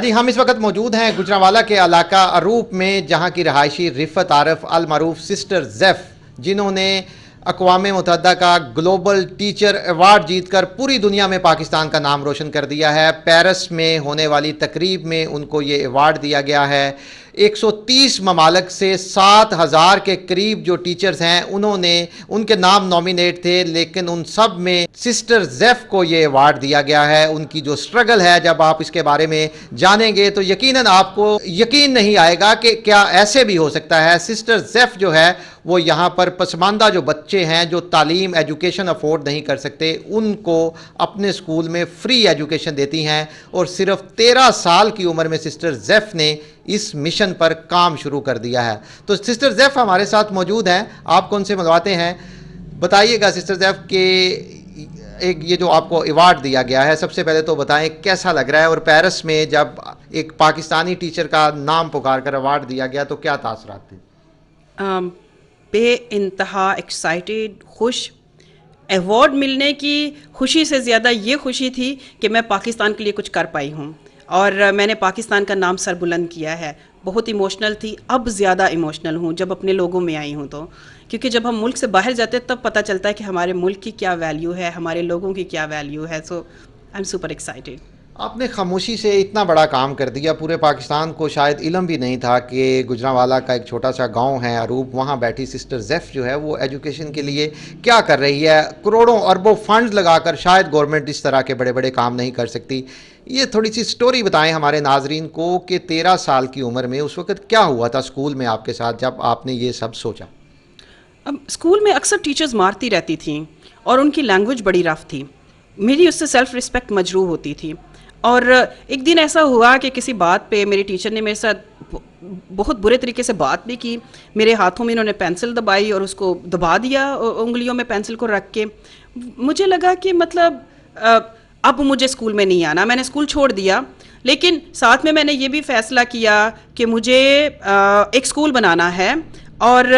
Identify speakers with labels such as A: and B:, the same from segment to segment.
A: جی ہم اس وقت موجود ہیں گجرانوالہ کے علاقہ اروپ میں، جہاں کی رہائشی رفت عارف المعروف سسٹر زیف، جنہوں نے اقوام متحدہ کا گلوبل ٹیچر ایوارڈ جیت کر پوری دنیا میں پاکستان کا نام روشن کر دیا ہے۔ پیرس میں ہونے والی تقریب میں ان کو یہ ایوارڈ دیا گیا ہے۔ 130 ممالک سے 7,000 کے قریب جو ٹیچرز ہیں انہوں نے ان کے نام نامینیٹ تھے، لیکن ان سب میں سسٹر زیف کو یہ ایوارڈ دیا گیا ہے۔ ان کی جو سٹرگل ہے، جب آپ اس کے بارے میں جانیں گے تو یقیناً آپ کو یقین نہیں آئے گا کہ کیا ایسے بھی ہو سکتا ہے۔ سسٹر زیف جو ہے وہ یہاں پر پسماندہ جو بچے ہیں جو تعلیم ایجوکیشن افورڈ نہیں کر سکتے، ان کو اپنے اسکول میں فری ایجوکیشن دیتی ہیں، اور صرف 13 سال کی عمر میں سسٹر زیف نے اس مشن پر کام شروع کر دیا ہے۔ تو سسٹر زیف ہمارے ساتھ موجود ہیں، آپ کون سے ملواتے ہیں؟ بتائیے گا سسٹر زیف کہ ایک یہ جو آپ کو ایوارڈ دیا گیا ہے، سب سے پہلے تو بتائیں کیسا لگ رہا ہے، اور پیرس میں جب ایک پاکستانی ٹیچر کا نام پکار کر ایوارڈ دیا گیا تو کیا تاثرات تھے؟
B: بے انتہا ایکسائٹیڈ، خوش۔ ایوارڈ ملنے کی خوشی سے زیادہ یہ خوشی تھی کہ میں پاکستان کے لیے کچھ کر پائی ہوں، اور میں نے پاکستان کا نام سر بلند کیا ہے۔ بہت ایموشنل تھی، اب زیادہ ایموشنل ہوں جب اپنے لوگوں میں آئی ہوں تو، کیونکہ جب ہم ملک سے باہر جاتے ہیں تب پتہ چلتا ہے کہ ہمارے ملک کی کیا ویلیو ہے، ہمارے لوگوں کی کیا ویلیو ہے۔ سو آئی ایم سپر ایکسائٹیڈ۔
A: آپ نے خاموشی سے اتنا بڑا کام کر دیا، پورے پاکستان کو شاید علم بھی نہیں تھا کہ گجرانوالہ کا ایک چھوٹا سا گاؤں ہے اروپ، وہاں بیٹھی سسٹر زیف جو ہے وہ ایجوکیشن کے لیے کیا کر رہی ہے۔ کروڑوں اربوں فنڈز لگا کر شاید گورنمنٹ اس طرح کے بڑے بڑے کام نہیں کر سکتی۔ یہ تھوڑی سی سٹوری بتائیں ہمارے ناظرین کو کہ 13 سال کی عمر میں اس وقت کیا ہوا تھا اسکول میں آپ کے ساتھ جب آپ نے یہ سب سوچا؟
B: اب اسکول میں اکثر ٹیچرز مارتی رہتی تھیں اور ان کی لینگویج بڑی رف تھی، میری اس سے سیلف رسپیکٹ مجروح ہوتی تھی۔ اور ایک دن ایسا ہوا کہ کسی بات پہ میری ٹیچر نے میرے ساتھ بہت برے طریقے سے بات بھی کی، میرے ہاتھوں میں انہوں نے پینسل دبائی اور اس کو دبا دیا انگلیوں میں پینسل کو رکھ کے۔ مجھے لگا کہ مطلب اب مجھے اسکول میں نہیں آنا، میں نے اسکول چھوڑ دیا۔ لیکن ساتھ میں نے یہ بھی فیصلہ کیا کہ مجھے ایک اسکول بنانا ہے، اور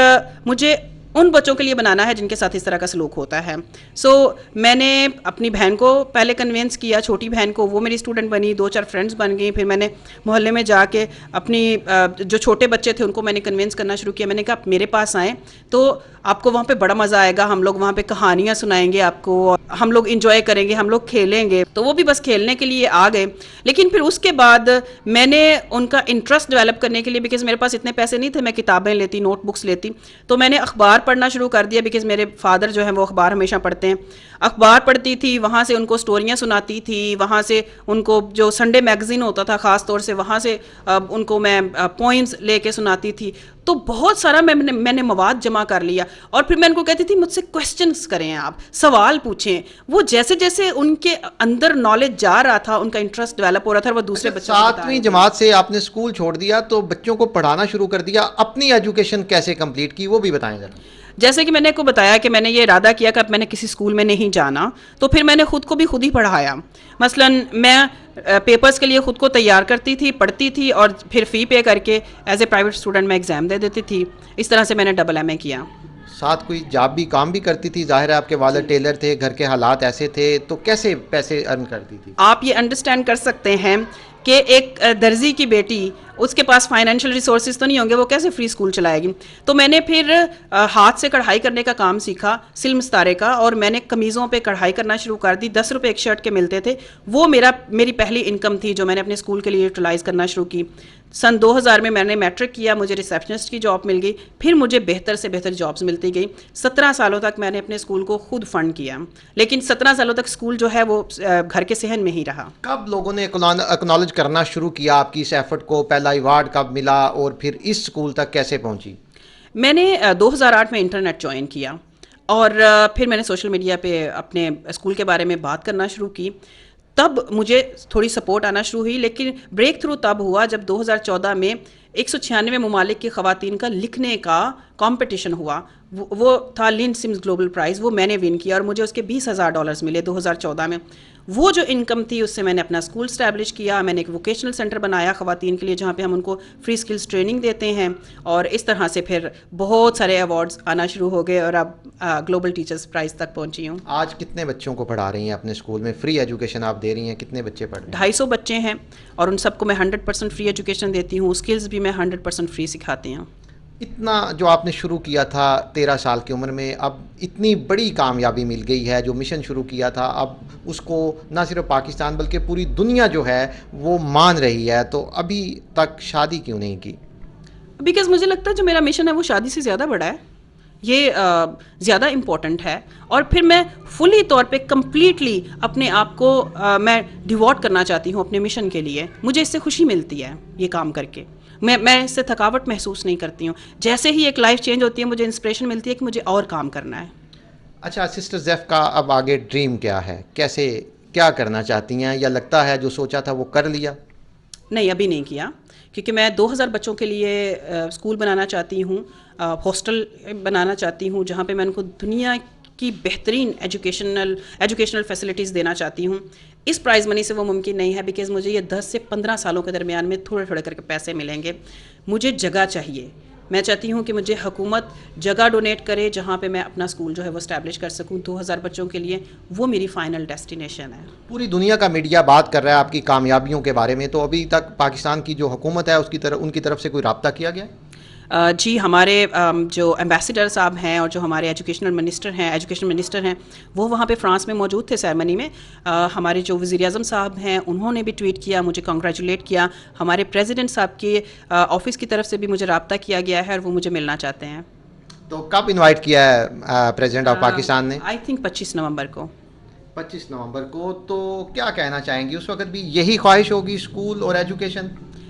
B: مجھے ان بچوں کے لیے بنانا ہے جن کے ساتھ اس طرح کا سلوک ہوتا ہے۔ سو میں نے اپنی بہن کو پہلے کنونس کیا، چھوٹی بہن کو، وہ میری اسٹوڈنٹ بنی، 2-4 فرینڈس بن گئیں۔ پھر میں نے محلے میں جا کے اپنی جو چھوٹے بچے تھے ان کو میں نے کنونس کرنا شروع کیا۔ میں نے کہا آپ میرے پاس آئیں تو آپ کو وہاں پہ بڑا مزہ آئے گا، ہم لوگ وہاں پہ کہانیاں سنائیں گے آپ کو، ہم لوگ انجوائے کریں گے، ہم لوگ کھیلیں گے۔ تو وہ بھی بس کھیلنے کے لیے آ گئے۔ لیکن پھر اس کے بعد میں نے ان کا انٹرسٹ ڈیولپ کرنے کے لیے، بیکاز میرے پاس اتنے پیسے نہیں تھے میں کتابیں لیتی، نوٹ بکس لیتی، تو میں نے اخبار پڑھنا شروع کر دیا، بیکاز میرے فادر جو ہیں وہ اخبار ہمیشہ پڑھتے ہیں۔ اخبار پڑھتی تھی، وہاں سے ان کو سٹوریاں سناتی تھی، وہاں سے ان کو جو سنڈے میگزین ہوتا تھا خاص طور سے، وہاں سے ان کو میں پوئمز لے کے سناتی تھی۔ تو بہت سارا میں نے مواد جمع کر لیا، اور پھر میں ان کو کہتی تھی مجھ سے کویسچنس کریں، آپ سوال پوچھیں۔ وہ جیسے جیسے ان کے اندر نالج جا رہا تھا، ان کا انٹرسٹ ڈیولپ ہو رہا تھا، وہ دوسرے بچوں کو بتا رہے تھے۔
A: 7ویں جماعت سے آپ نے اسکول چھوڑ دیا تو بچوں کو پڑھانا شروع کر دیا، اپنی ایجوکیشن کیسے کمپلیٹ کی وہ بھی بتائیں ذرا۔
B: جیسے کہ میں نے کو بتایا کہ میں نے یہ ارادہ کیا کہ اب میں نے کسی اسکول میں نہیں جانا، تو پھر میں نے خود کو بھی خود ہی پڑھایا۔ مثلا میں پیپرز کے لیے خود کو تیار کرتی تھی، پڑھتی تھی، اور پھر فی پے کر کے ایز اے پرائیویٹ اسٹوڈنٹ میں ایگزام دے دیتی تھی۔ اس طرح سے میں نے ڈبل ایم اے کیا۔
A: ساتھ کوئی جاب بھی کام بھی کرتی تھی؟ ظاہر ہے آپ کے والد ٹیلر تھے، گھر کے حالات ایسے تھے، تو کیسے پیسے ارن کرتی تھی؟
B: آپ یہ انڈرسٹینڈ کر سکتے ہیں کہ ایک درزی کی بیٹی، اس کے پاس فائنینشیل ریسورسز تو نہیں ہوں گے، وہ کیسے فری اسکول چلائے گی؟ تو میں نے پھر ہاتھ سے کڑھائی کرنے کا کام سیکھا، سلم ستارے کا، اور میں نے قمیضوں پہ کڑھائی کرنا شروع کر دی۔ 10 روپے ایک شرٹ کے ملتے تھے، وہ میری پہلی انکم تھی جو میں نے اپنے اسکول کے لیے یوٹیلائز کرنا شروع کی۔ سن 2000 میں نے میٹرک کیا، مجھے ریسیپشنسٹ کی جاب مل گئی، پھر مجھے بہتر سے بہتر جابز ملتی گئی۔ 17 سالوں تک میں نے اپنے اسکول کو خود فنڈ کیا، لیکن 17 سالوں تک اسکول جو ہے وہ گھر کے صحن میں ہی رہا۔
A: کب لوگوں نے اکنالج کرنا شروع کیا آپ کی اس ایفرٹ کو؟ پہلا ایوارڈ کب ملا اور پھر اس اسکول تک کیسے پہنچی؟
B: میں نے 2008 میں انٹرنیٹ جوائن کیا، اور پھر میں نے سوشل میڈیا پہ اپنے اسکول کے بارے میں بات کرنا شروع کی۔ تب مجھے تھوڑی سپورٹ آنا شروع ہوئی، لیکن بریک تھرو تب ہوا جب 2014 میں 196 ممالک کی خواتین کا لکھنے کا کمپٹیشن ہوا۔ وہ تھا لین سمز گلوبل پرائز، وہ میں نے ون کیا، اور مجھے اس کے $20,000 ملے 2014 میں۔ وہ جو انکم تھی اس سے میں نے اپنا اسکول اسٹیبلش کیا. میں نے ایک ووکیشنل سینٹر بنایا خواتین کے لیے جہاں پہ ہم ان کو فری اسکلس ٹریننگ دیتے ہیں, اور اس طرح سے پھر بہت سارے ایوارڈز آنا شروع ہو گئے اور اب گلوبل ٹیچرز پرائز تک پہنچی ہوں.
A: آج کتنے بچوں کو پڑھا رہی ہیں اپنے اسکول میں؟ فری ایجوکیشن آپ دے رہی ہیں, کتنے بچے پڑھ رہے ہیں؟
B: 250 بچے ہیں اور ان سب کو میں 100% فری ایجوکیشن دیتی ہوں. اسکلز بھی میں 100% فری سکھاتی ہوں.
A: اتنا جو آپ نے شروع کیا تھا 13 سال کی عمر میں, اب اتنی بڑی کامیابی مل گئی ہے, جو مشن شروع کیا تھا اب اس کو نہ صرف پاکستان بلکہ پوری دنیا جو ہے وہ مان رہی ہے, تو ابھی تک شادی کیوں نہیں کی؟
B: بیکاز مجھے لگتا ہے جو میرا مشن ہے وہ شادی سے زیادہ بڑا ہے, یہ زیادہ امپورٹنٹ ہے, اور پھر میں فلی طور پہ کمپلیٹلی اپنے آپ کو میں ڈیووٹ کرنا چاہتی ہوں اپنے مشن کے لیے. مجھے اس سے خوشی ملتی ہے یہ کام کر کے, میں اس سے تھکاوٹ محسوس نہیں کرتی ہوں. جیسے ہی ایک لائف چینج ہوتی ہے مجھے انسپریشن ملتی ہے کہ مجھے اور کام کرنا ہے.
A: اچھا سسٹر زیف کا اب آگے ڈریم کیا ہے؟ کیسے کیا کرنا چاہتی ہیں, یا لگتا ہے جو سوچا تھا وہ کر لیا؟
B: نہیں, ابھی نہیں کیا, کیونکہ میں 2000 بچوں کے لیے اسکول بنانا چاہتی ہوں, ہاسٹل بنانا چاہتی ہوں جہاں پہ میں ان کو دنیا کی بہترین ایجوکیشنل فیسلٹیز دینا چاہتی ہوں. اس پرائز منی سے وہ ممکن نہیں ہے, بیکاز مجھے یہ 10 سے 15 سالوں کے درمیان میں تھوڑے تھوڑے کر کے پیسے ملیں گے. مجھے جگہ چاہیے. میں چاہتی ہوں کہ مجھے حکومت جگہ ڈونیٹ کرے جہاں پہ میں اپنا اسکول جو ہے وہ اسٹیبلش کر سکوں 2000 بچوں کے لیے. وہ میری فائنل ڈیسٹینیشن ہے.
A: پوری دنیا کا میڈیا بات کر رہا ہے آپ کی کامیابیوں کے بارے میں, تو ابھی تک پاکستان کی جو حکومت ہے ان کی طرف سے کوئی رابطہ کیا گیا؟
B: جی, ہمارے جو ایمبیسیڈر صاحب ہیں اور جو ہمارے ایجوکیشن منسٹر ہیں وہ وہاں پہ فرانس میں موجود تھے سیرمنی میں. ہمارے جو وزیر اعظم صاحب ہیں انہوں نے بھی ٹویٹ کیا, مجھے کنگریچولیٹ کیا. ہمارے پریزیڈنٹ صاحب کے آفس کی طرف سے بھی مجھے رابطہ کیا گیا ہے اور وہ مجھے ملنا چاہتے ہیں.
A: تو کب انوائٹ کیا ہے پریزیڈنٹ آف پاکستان نے؟
B: آئی تھنک 25 نومبر کو.
A: 25 نومبر کو. تو کیا کہنا چاہیں گی؟ اس وقت بھی یہی خواہش ہوگی اسکول اور ایجوکیشن؟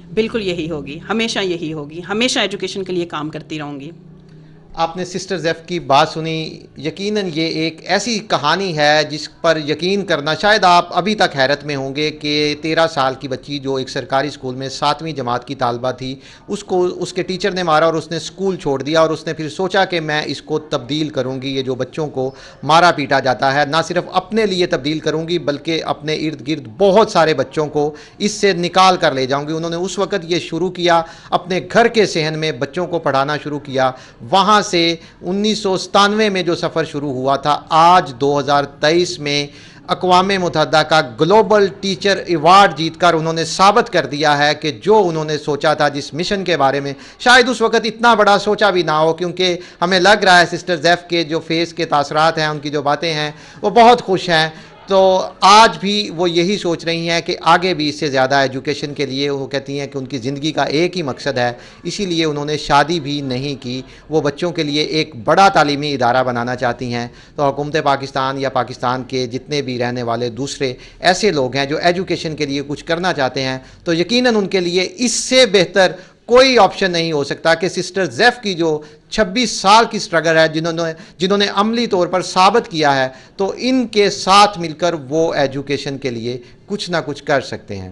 B: بالکل یہی ہوگی, ہمیشہ یہی ہوگی, ہمیشہ ایجوکیشن کے لیے کام کرتی رہوں گی.
A: آپ نے سسٹر زیف کی بات سنی, یقیناً یہ ایک ایسی کہانی ہے جس پر یقین کرنا شاید آپ ابھی تک حیرت میں ہوں گے کہ 13 سال کی بچی جو ایک سرکاری اسکول میں 7ویں جماعت کی طالبہ تھی, اس کو اس کے ٹیچر نے مارا اور اس نے اسکول چھوڑ دیا, اور اس نے پھر سوچا کہ میں اس کو تبدیل کروں گی. یہ جو بچوں کو مارا پیٹا جاتا ہے نہ صرف اپنے لیے تبدیل کروں گی بلکہ اپنے ارد گرد بہت سارے بچوں کو اس سے نکال کر لے جاؤں گی. انہوں نے اس وقت یہ شروع کیا, اپنے گھر کے صحن میں بچوں کو پڑھانا شروع کیا. وہاں سے 1997 میں جو سفر شروع ہوا تھا, آج 2023 میں اقوام متحدہ کا گلوبل ٹیچر ایوارڈ جیت کر انہوں نے ثابت کر دیا ہے کہ جو انہوں نے سوچا تھا جس مشن کے بارے میں, شاید اس وقت اتنا بڑا سوچا بھی نہ ہو, کیونکہ ہمیں لگ رہا ہے سسٹر زیف کے جو فیس کے تاثرات ہیں, ان کی جو باتیں ہیں وہ بہت خوش ہیں. تو آج بھی وہ یہی سوچ رہی ہیں کہ آگے بھی اس سے زیادہ ایجوکیشن کے لیے, وہ کہتی ہیں کہ ان کی زندگی کا ایک ہی مقصد ہے, اسی لیے انہوں نے شادی بھی نہیں کی. وہ بچوں کے لیے ایک بڑا تعلیمی ادارہ بنانا چاہتی ہیں. تو حکومت پاکستان یا پاکستان کے جتنے بھی رہنے والے دوسرے ایسے لوگ ہیں جو ایجوکیشن کے لیے کچھ کرنا چاہتے ہیں, تو یقیناً ان کے لیے اس سے بہتر کوئی آپشن نہیں ہو سکتا کہ سسٹر زیف کی جو 26 سال کی سٹرگل ہے, جنہوں نے عملی طور پر ثابت کیا ہے, تو ان کے ساتھ مل کر وہ ایجوکیشن کے لیے کچھ نہ کچھ کر سکتے ہیں.